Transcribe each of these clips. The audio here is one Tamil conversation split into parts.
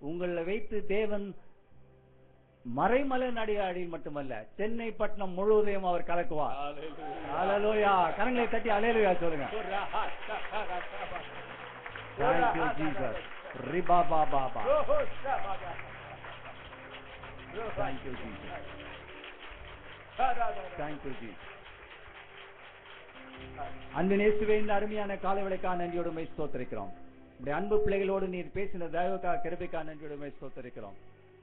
உங்களை வைத்து தேவன் மறைமலை நடிகாடியில் மட்டுமல்ல சென்னை பட்டணம் முழுவதையும் அவர் கலக்குவார். ஹல்லேலூயா. கரங்களை தட்டி ஹல்லேலூயா சொல்லுங்க. Thank you Jesus. Riba ba ba ba. Thank you Jesus. Thank you Jesus. அன்பின் இயேசுவே, இந்த அருமையான காலைவேளைக்காக நன்றியோடு உம்மை ஸ்தோத்திரிக்கிறோம். உம்முடைய அன்பு பிள்ளைகளோடு நீர் பேசின தயவுக்காக கிருபைக்காக நன்றியோடு உம்மை ஸ்தோத்திரிக்கிறோம்.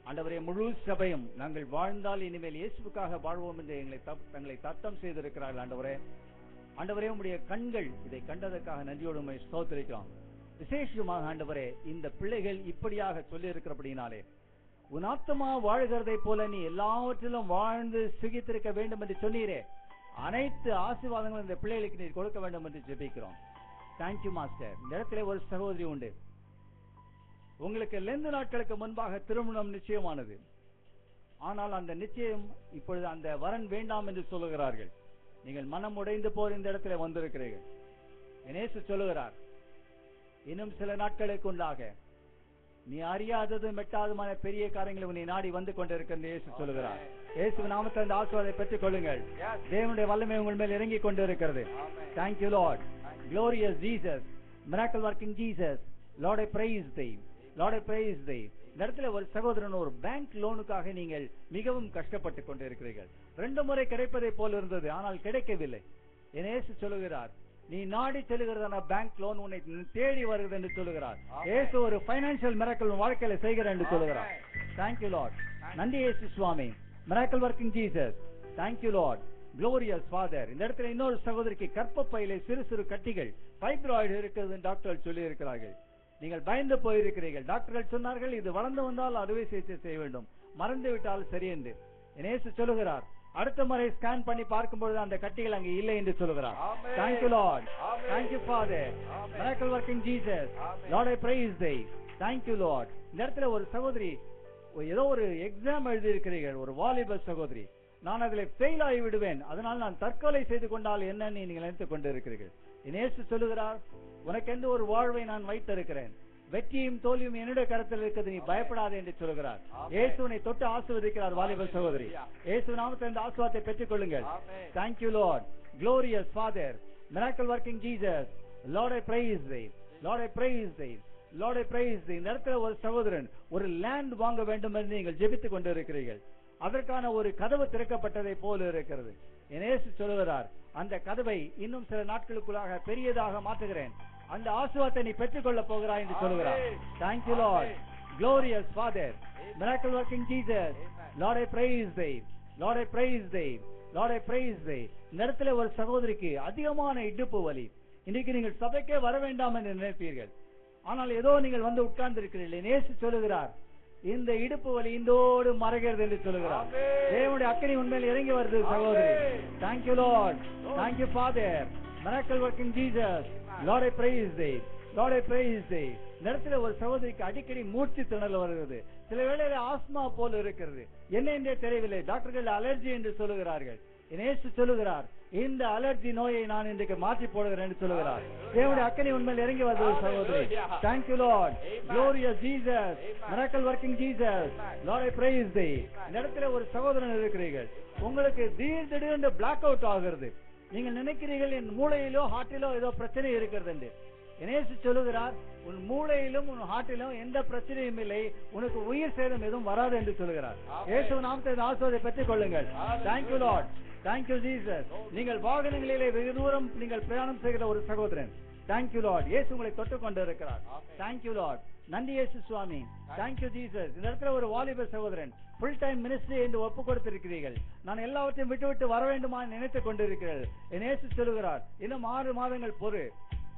ஆண்டவரே, முழு சபையும் நாங்கள் வாழ்ந்தால் இனிமேல் இயேசுவுக்காக வாழ்வோம் என்று தங்களை தத்தம் செய்திருக்கிறார்கள். ஆண்டவரே, உம்முடைய கண்கள் இதை கண்டதற்காக நன்றியோடு உம்மை ஸ்தோத்திரிக்கிறோம். விசேஷமாக ஆண்டவரே, இந்த பிள்ளைகள் இப்படியாக சொல்லி இருக்கிறபடினாலே உன் ஆத்துமா வாழ்கிறதை போல நீ எல்லாவற்றிலும் வாழ்ந்து சுகித்திருக்க வேண்டும் என்று சொன்னீரே, அனைத்து ஆசீர்வாதங்களும் இந்த பிள்ளைகளுக்கு நீர் கொடுக்க வேண்டும் என்று ஜெபிக்கிறோம். Thank you master. இந்த இடத்துல ஒரு சகோதரி உண்டு. உங்களுக்கு 2 நாட்களுக்கு முன்பாக திருமணம் நிச்சயமானது. ஆனால் அந்த நிச்சயம் இப்பொழுது அந்த வரன் வேண்டாம் என்று சொல்லுகிறார்கள். நீங்கள் மனம் உடைந்து போர் இந்த இடத்துல வந்திருக்கிறீர்கள். இயேசு சொல்லுகிறார், இன்னும் சில நாட்களுக்கு உண்டாக நீ அறியாததும் மெட்டாதுமான பெரிய காரியங்களை உன்னை நாடி வந்து கொண்டிருக்கிறது இயேசு சொல்லுகிறார். இயேசு நாமத்தில் அந்த ஆசீர்வாதத்தை பெற்றுக் கொள்ளுங்கள். தேவனுடைய வல்லமை உங்கள் மேல் இறங்கி கொண்டிருக்கிறது. Thank you Lord. Glorious Jesus, miracle working Jesus. Lord, I praise thee. Lord, I praise thee. இந்த இடத்துல ஒரு சகோதரன் ஒரு பேங்க் லோனுக்காக நீங்கள் மிகவும் கஷ்டப்பட்டு கொண்டிருக்கிறீர்கள். 2 முறை கிடைப்பதை போல் இருந்தது, ஆனால் கிடைக்கவில்லை. இயேசு சொல்லுகிறார், நீ நாடி செல்கிறதான பேங்க் லோன் உன்னை தேடி வருகிறது என்று சொல்லுகிறார். இயேசு ஒரு ஃபைனான்சியல் மிராக்கிள் வாழ்க்கையில செய்கிறார் என்று சொல்லுகிறார். Thank you Lord. நன்றி இயேசு சுவாமி. Miracle working Jesus. Thank you Lord. Glorious Father. இந்த இடத்துல இன்னொரு சகோதரிக்கு கர்ப்பப்பையிலே சிறு சிறு கட்டிகள் ஃபைப்ராய்டு இருக்கிறது டாக்டர்கள் சொல்லி இருக்கிறார்கள். நீங்கள் பயந்து போயிருக்கிறீர்கள். டாக்டர்கள் சொன்னார்கள் இது வளர்ந்து வந்தால் அறுவை சிகிச்சை செய்ய வேண்டும், மறந்து விட்டால் சரி என்று. இயேசு சொல்லுகிறார், அடுத்த முறை ஸ்கேன் பண்ணி பார்க்கும்போது அந்த கட்டிகள் அங்கே இல்லை என்று சொல்லுகிறார். Thank you Lord. Thank you Father. Miracle working Jesus. Lord, I praise thee. Thank you Lord. இந்த இடத்துல ஒரு சகோதரி ஏதோ ஒரு எக்ஸாம் எழுதி இருக்கிறீர்கள், ஒரு வாலிப சகோதரி. நான் அதில் ஃபெயில் ஆகி விடுவேன், அதனால் நான் தற்கொலை செய்து கொண்டால் என்னன்னு நீங்கள் நினைத்துக் கொண்டு இருக்கிறீர்கள். இயேசு சொல்லுகிறார், உனக்கென்று ஒரு வாழ்வை நான் வைத்திருக்கிறேன், வெற்றியும் தோல்வியும் என்னுடைய கரத்தில் இருக்கிறது, நீ பயப்படாதே என்று சொல்லுகிறார். இயேசு உன்னை தொட்டு ஆசீர்வதிக்கிறார் வாலிப சகோதரி. இயேசு நாமத்தில் இந்த ஆசீர்வாதத்தை பெற்றுக் கொள்ளுங்கள். Thank you Lord. Glorious Father. Miracle working Jesus. Lord, I praise thee. Lord, I praise thee. Lord, I praise thee. இந்த இடத்துல ஒரு சகோதரன் ஒரு லேண்ட் வாங்க வேண்டும் என்று நீங்கள் ஜெபித்துக் கொண்டு இருக்கிறீர்கள். அதற்கான ஒரு கதவு திறக்கப்பட்டதை போல இருக்கிறது. இயேசு சொல்லுகிறார், அந்த கதவை இன்னும் சில நாட்களுக்குள்ளாக பெரியதாக மாற்றுகிறேன், அந்த ஆசீர்வாதத்தை நீ பெற்றுக் கொள்ள போகிறாய் என்று சொல்லுகிறார். Thank you Lord. Glorious Father. Miracle working Jesus. Lord, I praise thee. Lord, I praise thee. Lord, I praise thee. இந்த இடத்துல ஒரு சகோதரிக்கு அதிகமான இடுப்பு வலி. இன்னைக்கு நீங்கள் சபைக்கே வர வேண்டாம் என்று நினைப்பீர்கள், ஆனால் ஏதோ நீங்கள் வந்து உட்கார்ந்து இருக்கிறீர்கள். இயேசு சொல்லுகிறார், இந்த இடுப்பு வலி இந்தோடு மறைகிறது என்று சொல்லுகிறார். தேவனுடைய அக்கினி உண்மையில் இறங்கி வருது சகோதரி. Thank you Lord. Thank you Father. Miracle working Jesus. Lord, I praise thee. Lord, I praise thee. இந்த இடத்துல ஒரு சகோதரிக்கு அடிக்கடி மூச்சு திணறல் வருகிறது. சில வேளையில ஆஸ்மா போல இருக்கிறது, என்ன என்றே தெரியவில்லை. டாக்டர்கள் அலர்ஜி என்று சொல்லுகிறார்கள். இயேசு சொல்லுகிறார், இந்த அலர்ஜி நோயை நான் இன்றைக்கு மாற்றி போடுகிறேன் என்று சொல்லுகிறார். தேவனுடைய அக்கினி உண்மையில் இறங்கி வருது சகோதரி. Thank you Lord. Glorious Jesus. Miracle working Jesus. Lord, I praise thee. இந்த இடத்துல ஒரு சகோதரன் இருக்கிறீர்கள், உங்களுக்கு திடீர்னு பிளாக் அவுட் ஆகிறது. நீங்கள் நினைக்கிறீர்கள் என் மூளையிலோ ஹார்ட்டிலோ ஏதோ பிரச்சனை இருக்கிறது என்று. இயேசு சொல்லுகிறார், உன் மூளையிலும் உன் ஹார்ட்டிலும் எந்த பிரச்சனையும் இல்லை, உனக்கு உயிர் சேதம் எதுவும் வராது என்று சொல்லுகிறார். இயேசு நாமத்தில் ஆசீர்வாதத்தை பெற்றுக் கொள்ளுங்கள். Thank you Lord. Thank you Jesus. நீங்கள் வாகனங்களிலே வெகு தூரம் நீங்கள் பிரயாணம் செய்கிற ஒரு சகோதரன். Thank you Lord. இயேசு உங்களை தொட்டு கொண்டு இருக்கிறார். Thank you Lord. நன்றி இயேசு சுவாமி. Thank you Jesus. இந்த இடத்துல ஒரு வாலிப சகோதரன் ஃபுல் டைம் மினிஸ்ட்ரி என்று ஒப்பு கொடுத்திருக்கிறீர்கள். நான் எல்லாவற்றையும் விட்டு வர வேண்டுமா நினைத்துக் கொண்டிருக்கிறீர்கள். இயேசு சொல்லுகிறார், இன்னும் 6 மாதங்கள் பொறு,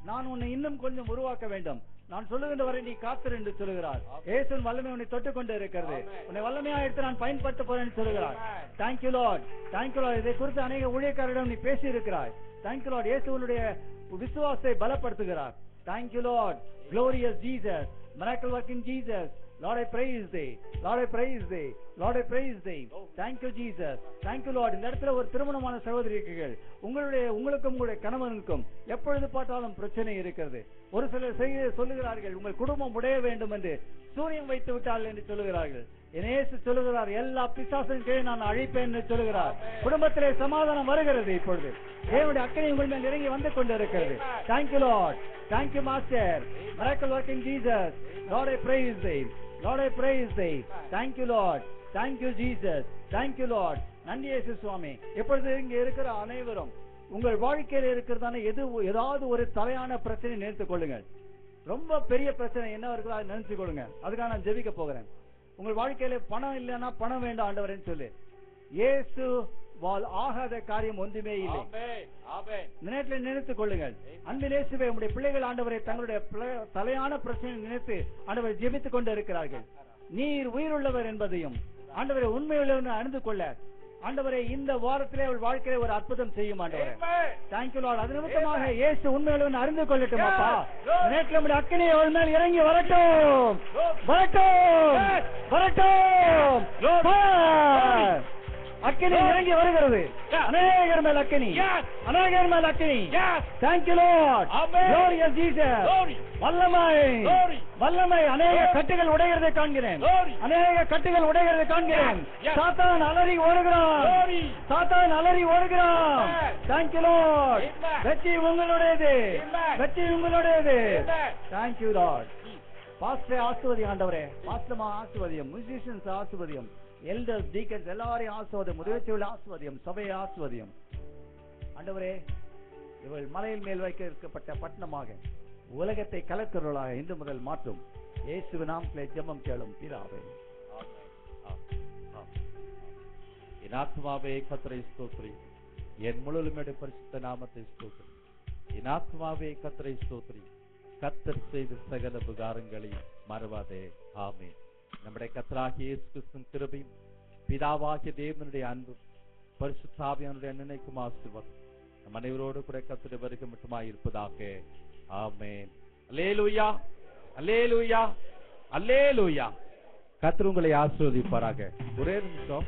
நான் உன்னை இன்னும் கொஞ்சம் உருவாக்க வேண்டும், நான் சொல்லுகின்ற வரை நீ காத்திரு என்று சொல்லுகிறார். இயேசுவின் வல்லமை உன்னை தொட்டு கொண்டு இருக்கிறது. உன்னை வல்லமையா எடுத்து நான் பயன்படுத்த போறேன் சொல்லுகிறார். Thank you Lord. Thank you Lord. இதை குறித்து அநேக ஊழியக்காரரிடம் நீ பேசி இருக்கிறாய். Thank you Lord. இயேசு உன்னுடைய விசுவாசத்தை பலப்படுத்துகிறார். Thank you Lord. Glorious Jesus. Miracle working Jesus. Lord, I praise thee. Lord, I praise thee. Lord, I praise thee. Thank you, Jesus. Thank you, Lord. இந்த இடத்துல ஒரு திருமணமான சகோதரிகள், உங்களுக்கும் உங்களுடைய கணவனுக்கும் எப்பொழுது பார்த்தாலும் பிரச்சனை இருக்கிறது. ஒரு சிலர் சொல்லுகிறார்கள், உங்கள் குடும்பம் உடைய வேண்டும் என்று சூரியன் வைத்து விட்டால் என்று சொல்லுகிறார்கள். இயேசு சொல்லுகிறார், எல்லா பிசாசின் கீழே நான் அழைப்பேன் என்று சொல்லுகிறார். குடும்பத்திலே சமாதானம் வருகிறது. இப்பொழுது தேவனுடைய அக்கறை உங்கள் மேல் இறங்கி வந்து கொண்டிருக்கிறது. Thank you, Lord. Thank you, Master. Miracle working Jesus. Lord, I praise thee. Lord, I praise thee. Thank you, Lord. Thank you, Jesus. Thank you, Lord. நன்றி இயேசு சுவாமி. இப்பொழுது இங்க இருக்கிற அனைவரும் உங்கள் வாழ்க்கையில் இருக்கிறதான ஏதாவது ஒரு தலையான பிரச்சனை நினைத்துக் கொள்ளுங்கள். ரொம்ப பெரிய பிரச்சனை என்ன இருக்குதோ அதை நினைச்சு கொள்ளுங்க. அதுக்காக நான் ஜெபிக்க போகிறேன். உங்கள் வாழ்க்கையில பணம் இல்லைன்னா பணம் வேண்டாம் ஆண்டவரேன்னு சொல்லு. இயேசு ஆகாத காரியம் ஒன்றுமே இல்லை. இந்த நேரத்தில் நினைத்துக் கொள்ளுங்கள். அன்பில் இயேசுவே, உம்முடைய பிள்ளைகள் ஆண்டவரை தங்களுடைய தலையான பிரச்சனை நினைத்து ஆண்டவரை ஜெபித்துக் கொண்டு இருக்கிறார்கள். நீர் உயிருள்ளவர் என்பதையும் ஆண்டவரை உண்மையுள்ளவர் அறிந்து கொள்ள ஆண்டவரே இந்த வாரத்திலே அவள் வாழ்க்கையில ஒரு அற்புதம் செய்யும் ஆண்டவரே. Thank you Lord. அது நிமித்தமாக இயேசு உண்மையுள்ளவன் அறிந்து கொள்ளட்டும் அப்பா. நேற்று நம்முடைய அக்கினி அவள் மேல் இறங்கி வரட்டும், வரட்டும், வரட்டும். அக்கினி இறங்கி வருகிறது. அநேகர் மேல் அக்கினி, அநேகர் மேல் அக்கினி. Thank you Lord. glorious Jesus. வல்லமை, வல்லமை. அநேக கட்டுகள் உடைகிறதை காண்கிறேன், அநேக கட்டுகள் உடைகிறதை காண்கிறேன். சாத்தான் அலறி ஓடுகிறான், சாத்தான் அலறி ஓடுகிறான். Thank you Lord. வெற்றி உங்களுடையது, வெற்றி உங்களுடையது. Thank you Lord. பாஸ்டர் ஆசீர்வதி ஆண்டவரே, பாஸ்டர்மா ஆசீர்வதியம், மியூசிஷியன்ஸ் ஆசீர்வதியம், எல்டர்ஸ், டீக்கன்ஸ் எல்லாரையும் ஆசீர்வதியம், உதவியுள்ள ஆசீர்வதியம், சபையை ஆசீர்வதியம் ஆண்டவரே. இவள் மலையின் மேல் வைக்கப்பட்ட பட்டணமாக உலகத்தை கலக்கிறவர்களாக இன்று முதல் மாற்றும் இயேசுவின் நாமத்திலே ஜெபம் கேளும் பிதாவே. என் ஆத்மாவே கர்த்தரை ஸ்தோத்திரி, என் முழுமையுடைய பரிசுத்த நாமத்தை ஸ்தோத்திரி. என் ஆத்மாவே கர்த்தரை ஸ்தோத்திரி, கர்த்தர் செய்த சகல உபகாரங்களை மறவாதே. ஆமென். நம்முடைய கர்த்தராகிய இயேசு கிறிஸ்துவின் கிருபையும் பிதாவாகிய தேவனுடைய அன்பும் பரிசுத்த ஆவியானவருடைய நினைக்கும் ஆசீர்வாதம் நம் அனைவரோடு கூட கர்த்தருடைய வருகை மட்டுமாய் இருப்பதாக. ஆமென். அல்லேலூயா, அல்லேலூயா, அல்லேலூயா. கர்த்தர் உங்களை ஆசீர்வதிப்பாராக. ஒரே நிமிஷம்.